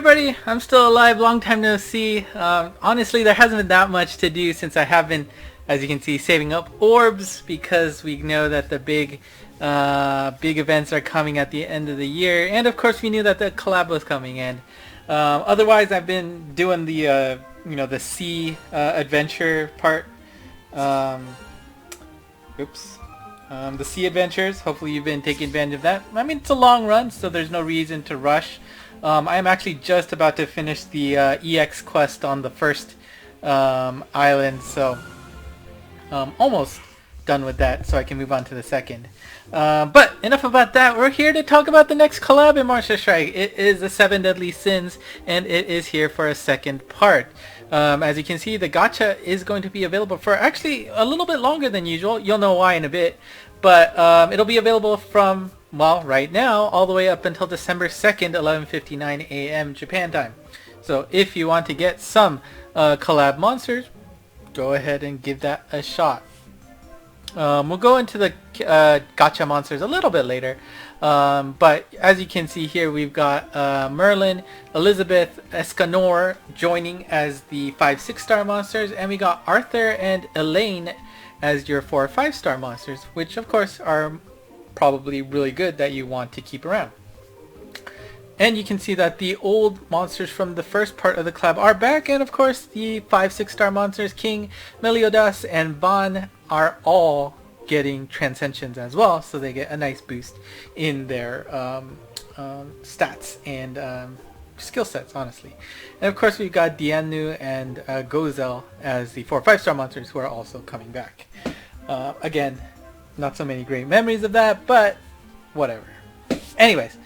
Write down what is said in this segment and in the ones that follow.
everybody, I'm still alive, long time no see. Honestly, there hasn't been that much to do since I have been, as you can see, saving up orbs because we know that the big events are coming at the end of the year, and of course we knew that the collab was coming. And otherwise, I've been doing the the sea adventure part. The sea adventures. Hopefully you've been taking advantage of that. I mean, it's a long run, so there's no reason to rush. I'm actually just about to finish the EX quest on the first island, so almost done with that, so I can move on to the second. But enough about that. We're here to talk about the next collab in Monster Strike. It is the 7 Deadly Sins, and it is here for a second part. As you can see, the gacha is going to be available for actually a little bit longer than usual. You'll know why in a bit. But it'll be available from, well, right now, all the way up until December 2nd, 11:59 a.m. Japan time. So if you want to get some collab monsters, go ahead and give that a shot. We'll go into the Gacha Monsters a little bit later. But as you can see here, we've got Merlin, Elizabeth, Escanor joining as the 5-6-star monsters, and we got Arthur and Elaine as your 4 or 5-star monsters, which of course are probably really good that you want to keep around. And you can see that the old monsters from the first part of the collab are back, and of course the 5-6-star monsters, King, Meliodas, and Ban, are all getting transcensions as well, so they get a nice boost in their stats and skill sets, honestly. And of course we've got Dianu and Gozel as the 4 or 5-star monsters, who are also coming back. Again, not so many great memories of that, but whatever. Anyways,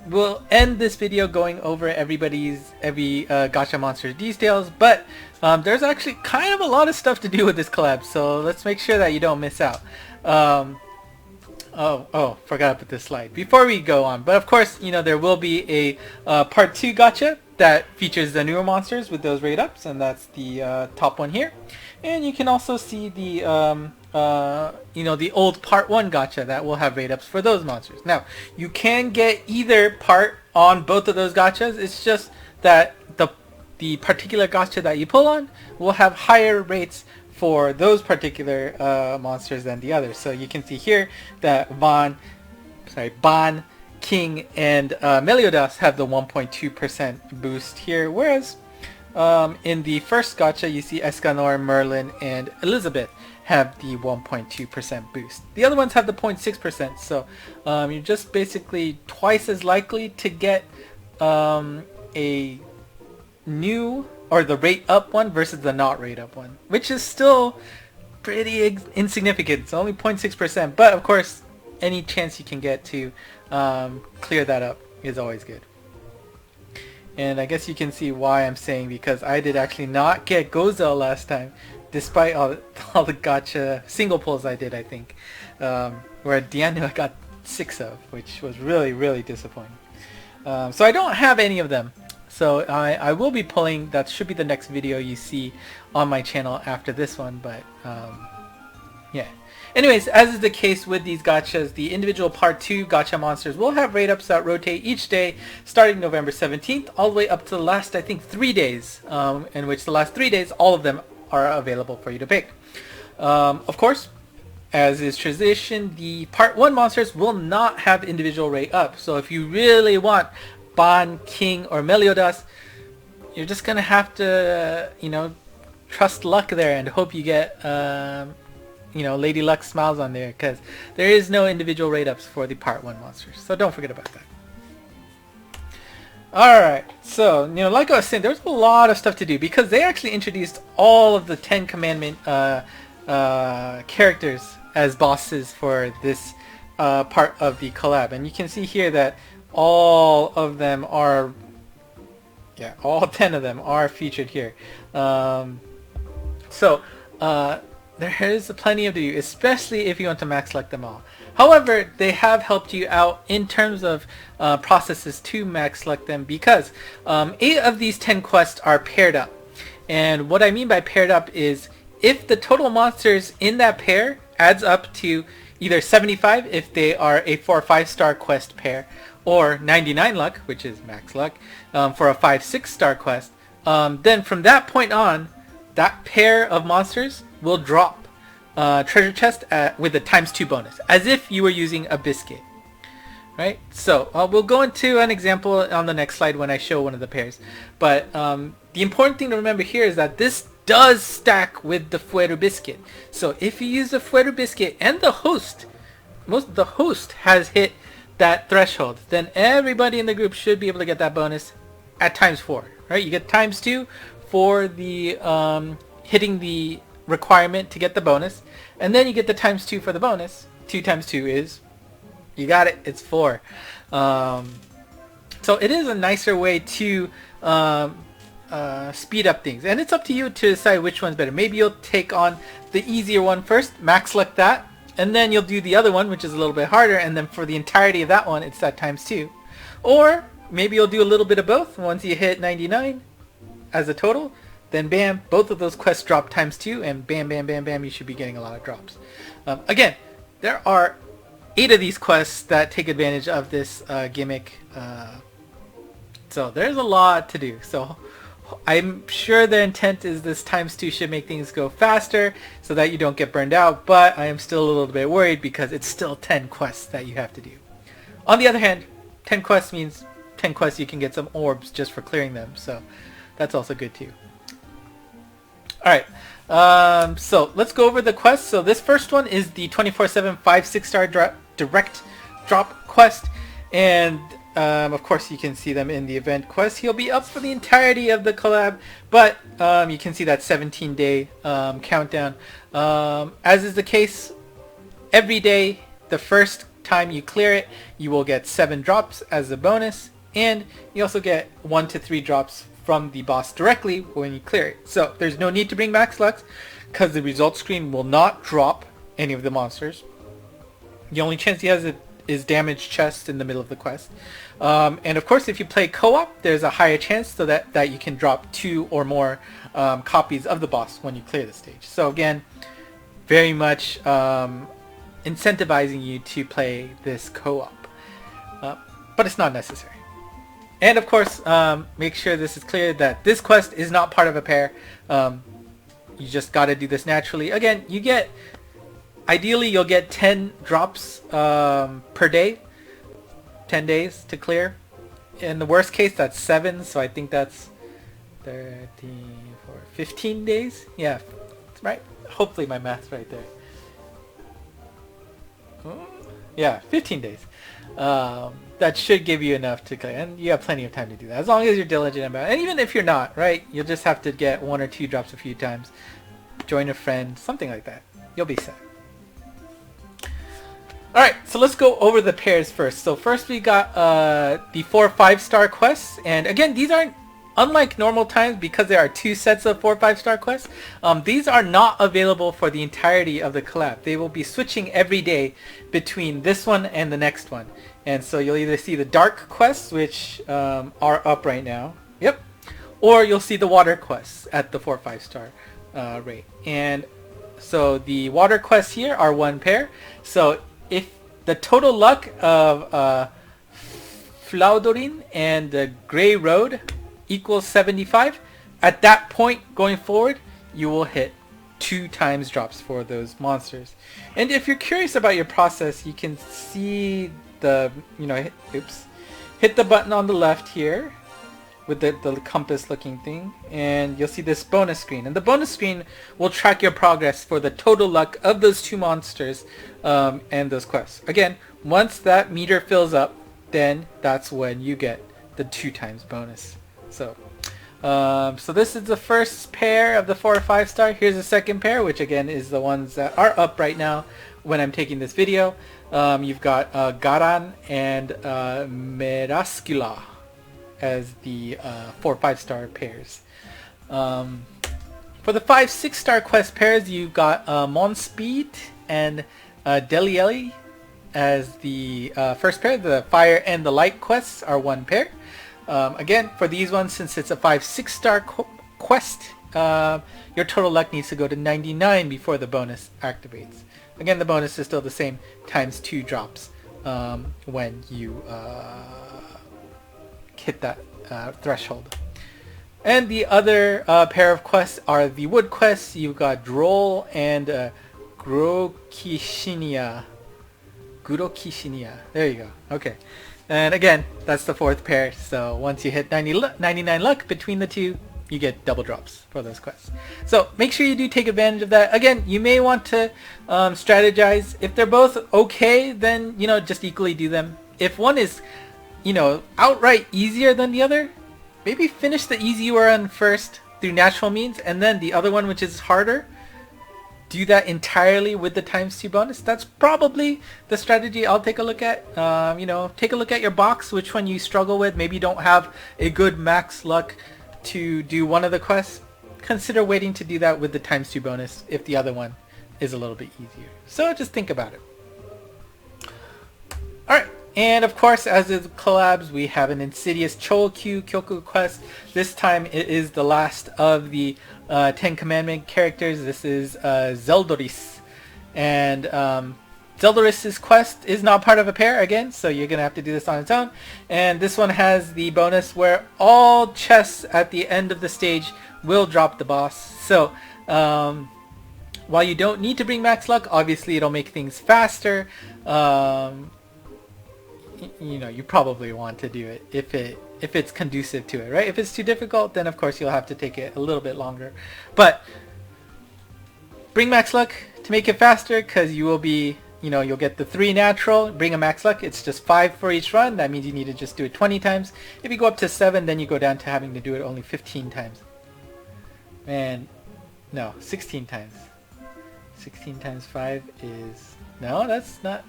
we'll end this video going over every Gacha Monsters details, but there's actually kind of a lot of stuff to do with this collab, so let's make sure that you don't miss out. Forgot to put this slide before we go on. But of course, there will be a part 2 gacha that features the newer monsters with those rate ups, and that's the top one here. And you can also see the the old part 1 gacha that will have rate ups for those monsters. Now, you can get either part on both of those gachas. It's just that the particular gacha that you pull on will have higher rates for those particular monsters than the others. So you can see here that Ban, King, and Meliodas have the 1.2% boost here, whereas in the first gacha you see Escanor, Merlin, and Elizabeth have the 1.2% boost. The other ones have the 0.6%, so you're just basically twice as likely to get a new or the rate up one versus the not rate up one, which is still pretty insignificant. It's only 0.6%, but of course any chance you can get to clear that up is always good. And I guess you can see why I'm saying, because I did actually not get Gozel last time, despite all the gacha single pulls I did, I think. Where Dianu I got 6 of, which was really, really disappointing. So I don't have any of them. So I will be pulling. That should be the next video you see on my channel after this one, but yeah. Anyways, as is the case with these gachas, the individual part 2 gacha monsters will have rate ups that rotate each day starting November 17th all the way up to the last, I think, 3 days, in which the last 3 days all of them are available for you to pick. Of course, as is tradition, the part 1 monsters will not have individual rate up, so if you really want Ban, King, or Meliodas, you're just gonna have to trust luck there and hope you get Lady Luck smiles on there, because there is no individual rate ups for the part 1 monsters, so don't forget about that. Alright, so like I was saying, there's a lot of stuff to do because they actually introduced all of the 10 commandment characters as bosses for this part of the collab, and you can see here that all of them are, all 10 of them are featured here. So there is plenty of to do, especially if you want to max select them all. However, they have helped you out in terms of processes to max select them, because 8 of these 10 quests are paired up. And what I mean by paired up is if the total monsters in that pair adds up to either 75 if they are a 4 or 5 star quest pair, or 99 luck, which is max luck, for a 5-6 star quest. Then from that point on, that pair of monsters will drop treasure chest with a ×2 bonus, as if you were using a biscuit. Right? So we'll go into an example on the next slide when I show one of the pairs. But the important thing to remember here is that this does stack with the Fuero Biscuit. So if you use the Fuero Biscuit and the host has hit that threshold, then everybody in the group should be able to get that bonus at ×4. Right? You get ×2 for the hitting the requirement to get the bonus, and then you get the ×2 for the bonus. 2 × 2 is, you got it, it's 4. So it is a nicer way to speed up things, and it's up to you to decide which one's better. Maybe you'll take on the easier one first, max luck that, and then you'll do the other one, which is a little bit harder, and then for the entirety of that one, it's that ×2. Or maybe you'll do a little bit of both. Once you hit 99 as a total, then bam, both of those quests drop ×2, and bam, bam, bam, bam, you should be getting a lot of drops. Again, there are 8 of these quests that take advantage of this gimmick. So there's a lot to do. So I'm sure the intent is this ×2 should make things go faster so that you don't get burned out, but I am still a little bit worried because it's still 10 quests that you have to do. On the other hand, 10 quests means 10 quests you can get some orbs just for clearing them, so that's also good too. Alright, so let's go over the quests. So this first one is the 24/7 5-6 star direct drop quest, and of course you can see them in the event quest. He'll be up for the entirety of the collab, but you can see that 17-day countdown. As is the case every day, the first time you clear it, you will get 7 drops as a bonus, and you also get 1 to 3 drops from the boss directly when you clear it. So there's no need to bring max luck because the result screen will not drop any of the monsters. The only chance he has is damaged chest in the middle of the quest. And of course, if you play co-op, there's a higher chance so that you can drop 2 or more copies of the boss when you clear the stage. So again, very much incentivizing you to play this co-op. But it's not necessary. And of course, make sure this is clear that this quest is not part of a pair. You just gotta do this naturally. Again, you get, ideally you'll get 10 drops per day, 10 days to clear. In the worst case, that's 7, so I think that's 15 days? Yeah, right? Hopefully my math's right there. Yeah, 15 days. That should give you enough to clear, and you have plenty of time to do that, as long as you're diligent about it. And even if you're not, right, you'll just have to get 1 or 2 drops a few times, join a friend, something like that. You'll be set. Alright, so let's go over the pairs first. So first we got the 4 5-star quests, and again, these aren't, unlike normal times, because there are 2 sets of 4 5-star quests, these are not available for the entirety of the collab. They will be switching every day between this one and the next one. And so you'll either see the dark quests, which are up right now, yep, or you'll see the water quests at the 4 5-star rate. And so the water quests here are 1 pair. So if the total luck of Flaudorin and the Grey Road equals 75, at that point going forward, you will hit 2 times drops for those monsters. And if you're curious about your process, you can see the, hit the button on the left here with the compass looking thing, and you'll see this bonus screen, and the bonus screen will track your progress for the total luck of those 2 monsters and those quests. Again, once that meter fills up, then that's when you get the 2 times bonus. So this is the first pair of the 4 or 5-star. Here's the second pair, which again is the ones that are up right now when I'm taking this video. You've got Garan and Merascula as the 4 5-star pairs. For the 5 6-star quest pairs, you've got Monspeed and Delieli as the first pair. The fire and the light quests are 1 pair. Again, for these ones, since it's a 5 6-star quest, your total luck needs to go to 99 before the bonus activates. Again, the bonus is still the same, times 2 drops when you hit that threshold. And the other pair of quests are the wood quests. You've got Droll and Grokishinia. There you go. Okay. And again, that's the 4th pair. So once you hit 99 luck between the two, you get double drops for those quests. So make sure you do take advantage of that. Again, you may want to strategize. If they're both okay, then, you know, just equally do them. If one is, you know, outright easier than the other, maybe finish the easy one first through natural means, and then the other one, which is harder, do that entirely with the times 2 bonus. That's probably the strategy I'll take a look at. You know, take a look at your box, which one you struggle with. Maybe you don't have a good max luck to do one of the quests. Consider waiting to do that with the times 2 bonus if the other one is a little bit easier. So just think about it. Alright, and of course, as is collabs, we have an Insidious Chokyu Kyoku quest. This time it is the last of the 10 Commandment characters. This is Zeldoris. And Zeldoris' quest is not part of a pair again, so you're going to have to do this on its own. And this one has the bonus where all chests at the end of the stage will drop the boss. So while you don't need to bring max luck, obviously it'll make things faster. You know, you probably want to do it if it's conducive to it, right? If it's too difficult, then of course you'll have to take it a little bit longer. But bring max luck to make it faster, because you will be, you know, you'll get the 3 natural, bring a max luck. It's just 5 for each run. That means you need to just do it 20 times. If you go up to 7, then you go down to having to do it only 15 times. And no, 16 times. 16 times 5 is, no, that's not.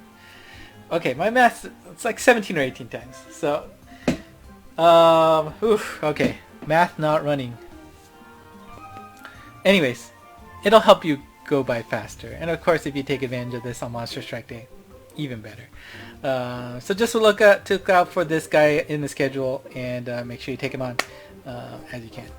Okay, my math, it's like 17 or 18 times. So, okay, math not running. Anyways, it'll help you go by faster. And of course, if you take advantage of this on Monster Strike Day, even better. So just look out for this guy in the schedule, and make sure you take him on as you can.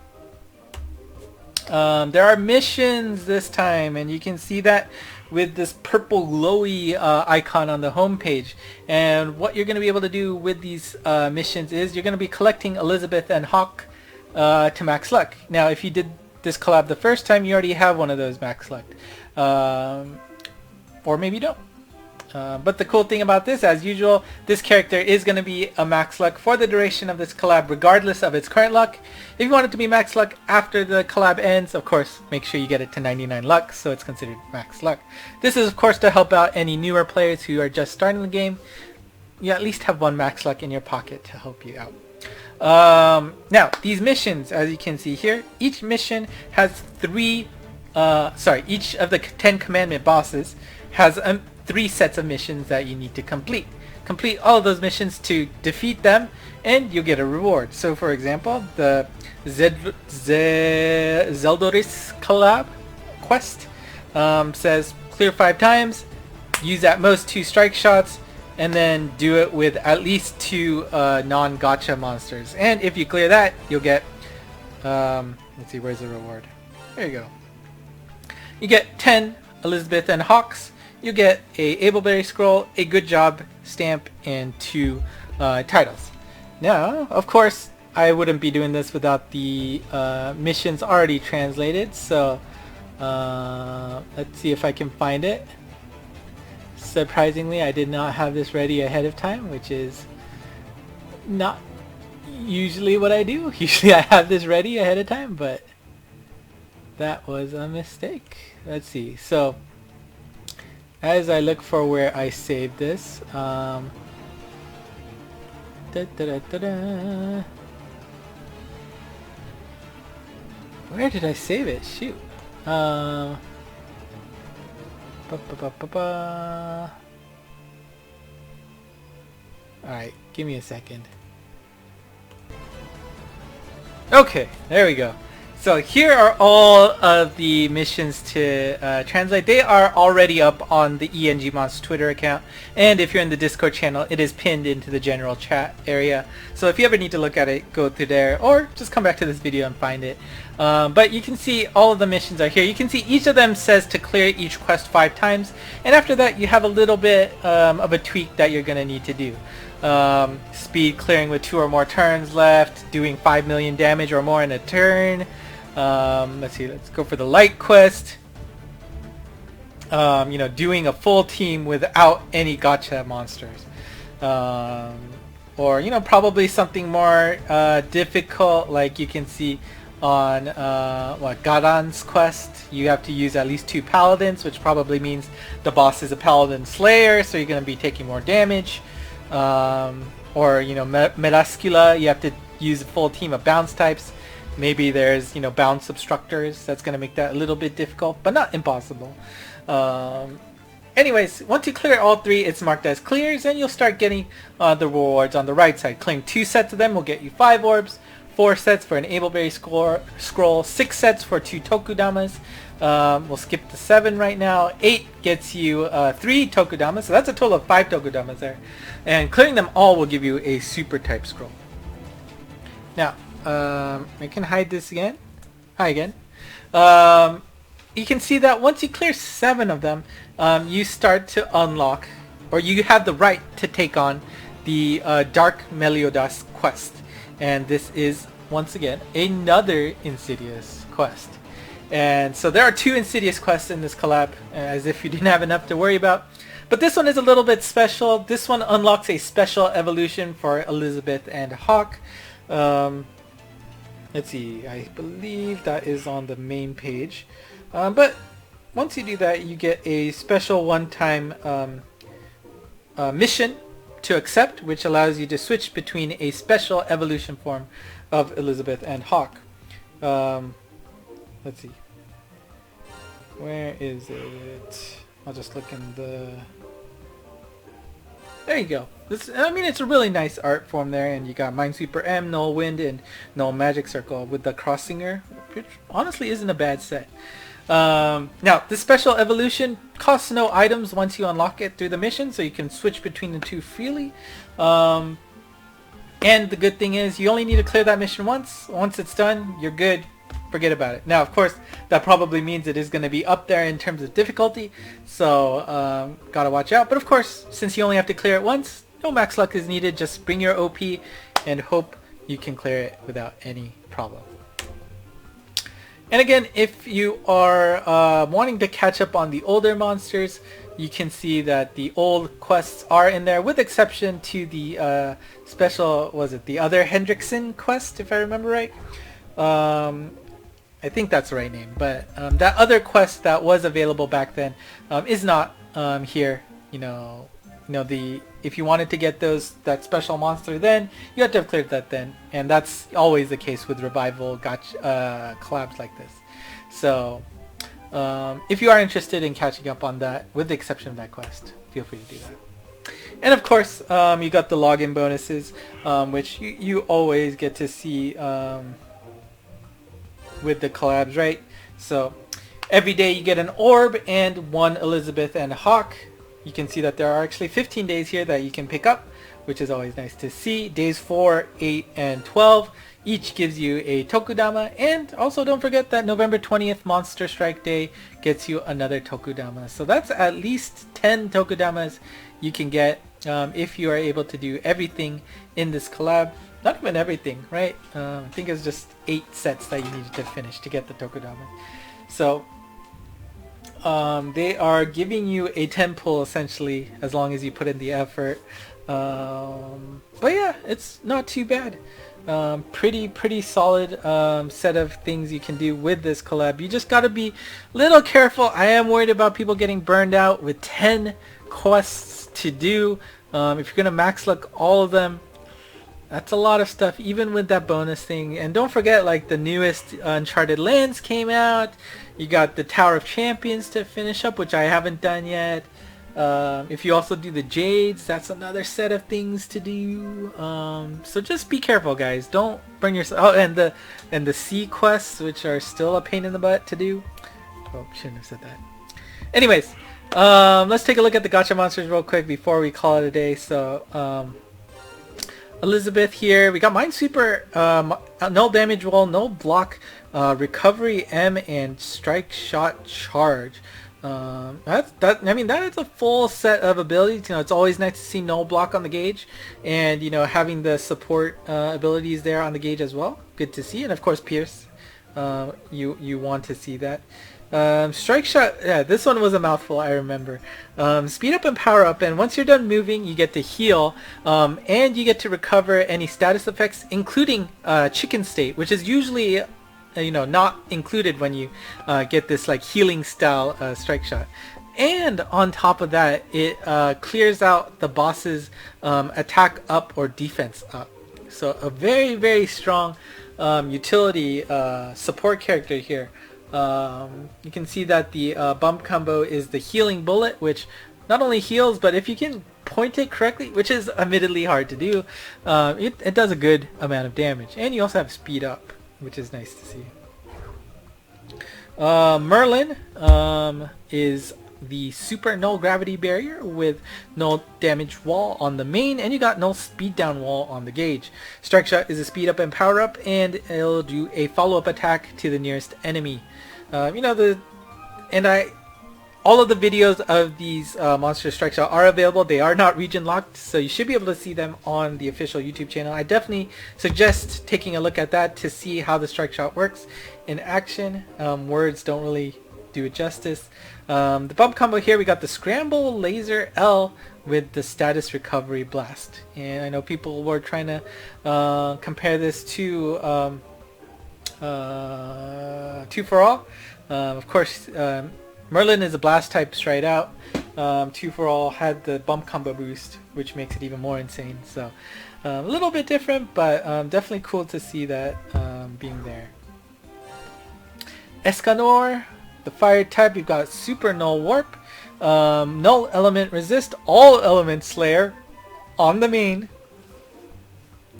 There are missions this time, and you can see that with this purple glowy icon on the home page. And what you're going to be able to do with these missions is you're going to be collecting Elizabeth and Hawk to max luck. Now, if you did this collab the first time, you already have one of those max luck. Or maybe you don't. But the cool thing about this, as usual, this character is going to be a max luck for the duration of this collab, regardless of its current luck. If you want it to be max luck after the collab ends, of course, make sure you get it to 99 luck, so it's considered max luck. This is, of course, to help out any newer players who are just starting the game. You at least have 1 max luck in your pocket to help you out. Now, these missions, as you can see here, each mission has each of the 10 Commandment bosses has 3 sets of missions that you need to complete. Complete all of those missions to defeat them, and you'll get a reward. So, for example, the Zeldoris collab quest says clear 5 times, use at most 2 strike shots, and then do it with at least 2 non-gacha monsters. And if you clear that, you'll get, let's see, where's the reward? There you go. You get 10 Elizabeth and Hawks. You get a Ableberry scroll, a good job stamp, and 2 titles. Now, of course, I wouldn't be doing this without the missions already translated. So let's see if I can find it. Surprisingly, I did not have this ready ahead of time, which is not usually what I do. Usually I have this ready ahead of time, but that was a mistake. Let's see. So as I look for where I saved this, where did I save it? Shoot. Alright, give me a second. Okay, there we go. So here are all of the missions to translate. They are already up on the ENG Monsters Twitter account, and if you're in the Discord channel, it is pinned into the general chat area. So if you ever need to look at it, go through there, or just come back to this video and find it. But you can see all of the missions are here. You can see each of them says to clear each quest 5 times, and after that you have a little bit of a tweak that you're going to need to do. Speed clearing with 2 or more turns left, doing 5 million damage or more in a turn. Let's see, let's go for the light quest. You know, doing a full team without any gacha monsters. Or, you know, probably something more difficult, like you can see on Garan's quest. You have to use at least 2 paladins, which probably means the boss is a paladin slayer, so you're going to be taking more damage. Or, you know, Merascula, you have to use a full team of bounce types. Maybe there's, you know, bounce obstructors. That's going to make that a little bit difficult, but not impossible. Anyways, once you clear all 3, it's marked as clears, and you'll start getting the rewards on the right side. Clearing 2 sets of them will get you 5 orbs, 4 sets for an Ableberry scroll, 6 sets for 2 Tokudamas. We'll skip to 7 right now. 8 gets you 3 Tokudamas, so that's a total of 5 Tokudamas there. And clearing them all will give you a super type scroll. Now, I can hide this again. Hi again. You can see that once you clear 7 of them, you start to unlock, or you have the right to take on the Dark Meliodas quest. And this is, once again, another Insidious quest. And so there are 2 Insidious quests in this collab, as if you didn't have enough to worry about. But this one is a little bit special. This one unlocks a special evolution for Elizabeth and Hawk. Let's see, I believe that is on the main page. But once you do that, you get a special one-time mission to accept, which allows you to switch between a special evolution form of Elizabeth and Hawk. Let's see. Where is it? I'll just look in the... There you go. This, I mean, it's a really nice art form there, and you got Minesweeper M, Null Wind, and Null Magic Circle with the Crossinger, which honestly isn't a bad set. Now, this special evolution costs no items once you unlock it through the mission, so you can switch between the 2 freely. And the good thing is, you only need to clear that mission once. Once it's done, you're good. Forget about it. Now, of course, that probably means it is going to be up there in terms of difficulty, so gotta watch out. But of course, since you only have to clear it once, no max luck is needed. Just bring your OP and hope you can clear it without any problem. And again, if you are wanting to catch up on the older monsters, you can see that the old quests are in there, with exception to the special, was it the other Hendrickson quest, if I remember right? I think that's the right name, but that other quest that was available back then is not here. You know, if you wanted to get that special monster, then you have to have cleared that then, and that's always the case with revival gacha collabs like this. So if you are interested in catching up on that, with the exception of that quest, feel free to do that. And of course, you got the login bonuses, which you always get to see with the collabs, right? So every day you get an orb and 1 Elizabeth and Hawk. You can see that there are actually 15 days here that you can pick up, which is always nice to see. Days 4, 8, and 12 each gives you a Tokudama, and also don't forget that November 20th Monster Strike Day gets you another Tokudama. So that's at least 10 Tokudamas you can get if you are able to do everything in this collab. Not even everything, right? I think it's just 8 sets that you needed to finish to get the Tokudama. So they are giving you a 10 pull essentially, as long as you put in the effort. But yeah, it's not too bad. Pretty solid set of things you can do with this collab. You just gotta be a little careful. I am worried about people getting burned out with 10 quests to do. If you're gonna max luck all of them, that's a lot of stuff, even with that bonus thing. And don't forget, like, the newest Uncharted Lands came out. You got the Tower of Champions to finish up, which I haven't done yet. If you also do the Jades, that's another set of things to do. So just be careful, guys. Don't bring yourself. Oh, and the C quests, which are still a pain in the butt to do. Oh, shouldn't have said that. Anyways, let's take a look at the Gacha Monsters real quick before we call it a day. So, Elizabeth here. We got Minesweeper, null damage wall, null block, recovery M, and strike shot charge. I mean, that is a full set of abilities. You know, it's always nice to see null block on the gauge, and you know, having the support abilities there on the gauge as well. Good to see, and of course Pierce. You want to see that. Strike shot, yeah, this one was a mouthful, I remember. Speed up and power up, and once you're done moving, you get to heal, and you get to recover any status effects, including chicken state, which is usually you know, not included when you get this like healing style strike shot. And on top of that, it clears out the boss's attack up or defense up. So a very, very strong utility support character here. You can see that the bump combo is the healing bullet, which not only heals, but if you can point it correctly, which is admittedly hard to do, it does a good amount of damage. And you also have speed up, which is nice to see. Merlin is the super null gravity barrier with null damage wall on the main, and you got null speed down wall on the gauge. Strike shot is a speed up and power up, and it'll do a follow-up attack to the nearest enemy. You know, all of the videos of these monster strike shot are available. They are not region locked, so you should be able to see them on the official YouTube channel. I definitely suggest taking a look at that to see how the strike shot works in action. Words don't really do it justice. The bump combo here, we got the scramble laser L with the status recovery blast, and I know people were trying to compare this to 2 for All. Of course, Merlin is a blast type straight out. 2 for All had the bump combo boost, which makes it even more insane. So a little bit different, but definitely cool to see that being there. Escanor, the fire type, you've got super null warp, null element resist, all element slayer on the main,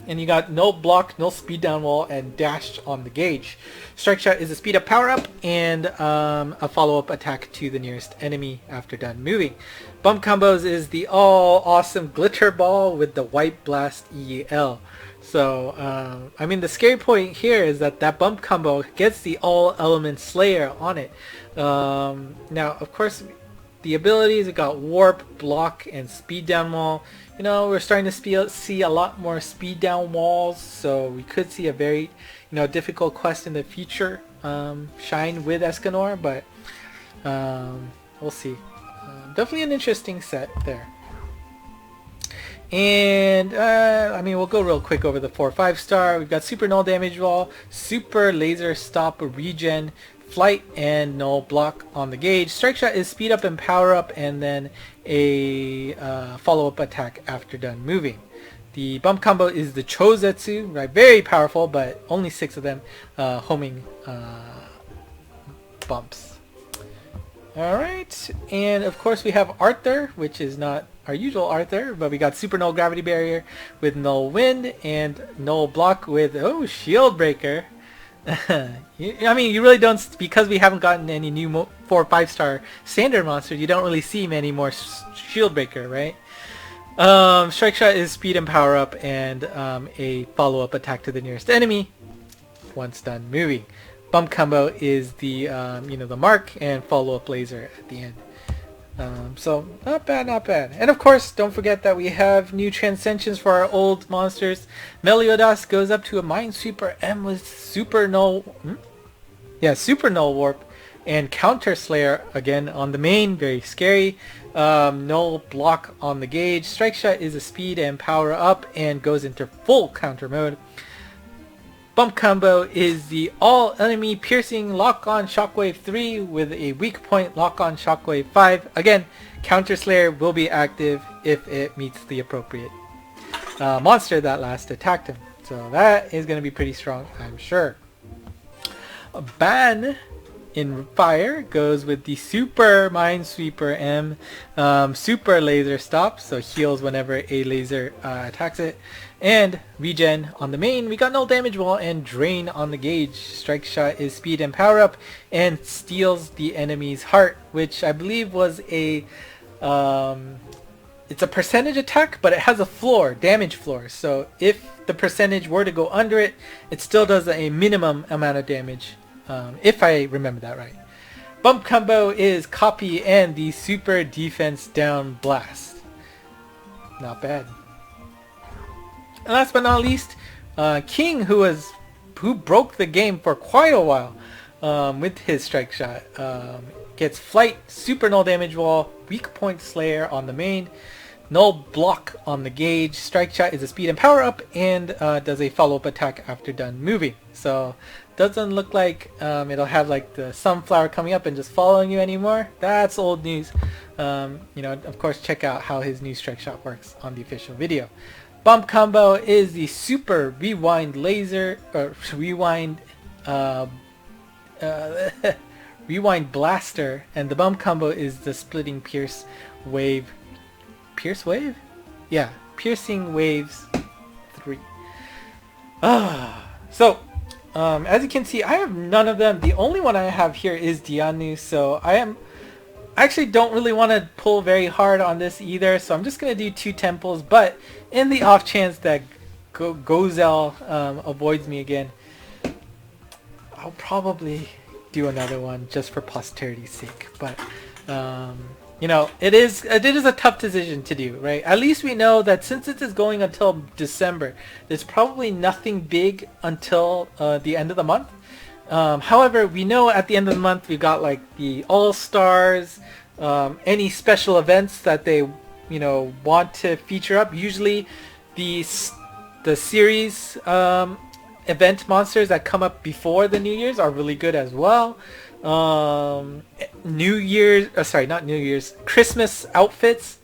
and you got null block, null speed down wall, and dash on the gauge. Strike shot is a speed up power up and a follow up attack to the nearest enemy after done moving. Bump combos is the all awesome glitter ball with the white blast EL. So I mean, the scary point here is that bump combo gets the all element slayer on it. Now of course the abilities, it got warp, block, and speed down wall. You know, we're starting to see a lot more speed down walls, so we could see a very, you know, difficult quest in the future shine with Escanor, but we'll see. Definitely an interesting set there. And I mean, we'll go real quick over the 4-5 star. We've got super null damage wall, super laser stop regen, flight, and null block on the gauge. Strike shot is speed up and power up, and then a follow-up attack after done moving. The bump combo is the Chozetsu, right? Very powerful, but only 6 of them homing bumps. Alright, and of course we have Arthur, which is not our usual Arthur, but we got super null gravity barrier with null wind and null block with, oh, shield breaker. I mean, you really don't, because we haven't gotten any new 4 or 5 star standard monsters, you don't really see many more shield breaker, right? Strike shot is speed and power up, and a follow up attack to the nearest enemy once done moving. Bump combo is the you know, the mark and follow up laser at the end. So not bad, not bad. And of course, don't forget that we have new transcensions for our old monsters. Meliodas goes up to a Minesweeper M with super null, super null warp, and counter slayer again on the main. Very scary. Null block on the gauge. Strike shot is a speed and power up and goes into full counter mode. Bump combo is the all enemy piercing lock on shockwave 3 with a weak point lock on shockwave 5. Again, counter slayer will be active if it meets the appropriate monster that last attacked him. So that is going to be pretty strong, I'm sure. Ban in fire goes with the Super Minesweeper M. Super laser stop, so heals whenever a laser attacks it. And regen on the main. We got null damage wall and drain on the gauge. Strike shot is speed and power up and steals the enemy's heart, which I believe was a it's a percentage attack, but it has a floor, damage floor. So if the percentage were to go under it, it still does a minimum amount of damage, if I remember that right. Bump combo is copy and the super defense down blast. Not bad. And last but not least, King, who broke the game for quite a while with his strike shot, gets flight, super null damage wall, weak point slayer on the main, null block on the gauge. Strike shot is a speed and power up and does a follow-up attack after done moving. So doesn't look like it'll have like the sunflower coming up and just following you anymore. That's old news. You know, of course, check out how his new strike shot works on the official video. Bump combo is the super rewind laser, or rewind rewind blaster, and the bump combo is the splitting pierce wave. Pierce wave? Yeah, piercing waves 3. So as you can see, I have none of them. The only one I have here is Dianu, so I actually don't really want to pull very hard on this either, so I'm just going to do 2 temples, but in the off chance that Gozel avoids me again, I'll probably do another one just for posterity's sake. But you know, it is a tough decision to do, right? At least we know that since it is going until December, there's probably nothing big until the end of the month. However, we know at the end of the month we've got like the All-Stars, any special events that they, you know, want to feature up. Usually the series event monsters that come up before the New Year's are really good as well. New Year's, sorry, not New Year's, Christmas outfits.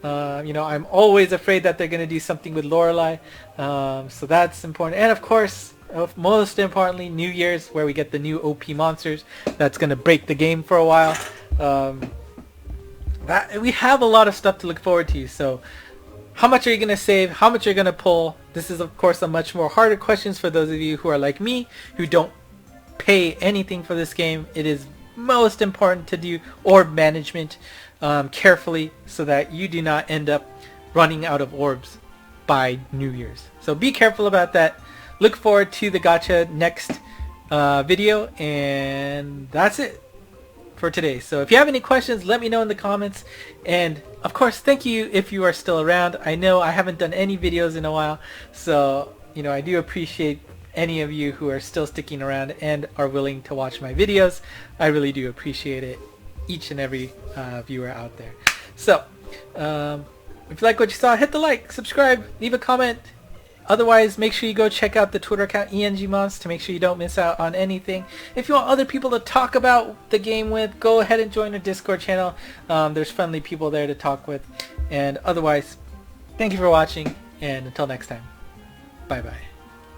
You know, I'm always afraid that they're going to do something with Lorelei, so that's important. And of course, most importantly, New Year's, where we get the new OP monsters that's going to break the game for a while. We have a lot of stuff to look forward to, so how much are you going to save? How much are you going to pull? This is of course a much more harder questions for those of you who are like me, who don't pay anything for this game. It is most important to do orb management carefully so that you do not end up running out of orbs by New Year's. So be careful about that. Look forward to the gacha next video, and that's it for today. So if you have any questions, let me know in the comments, and of course thank you if you are still around. I know I haven't done any videos in a while, so you know, I do appreciate any of you who are still sticking around and are willing to watch my videos. I really do appreciate it, each and every viewer out there. So if you like what you saw, hit the like, subscribe, leave a comment. Otherwise, make sure you go check out the Twitter account ENGMons to make sure you don't miss out on anything. If you want other people to talk about the game with, go ahead and join our Discord channel. There's friendly people there to talk with. And otherwise, thank you for watching, and until next time, bye bye.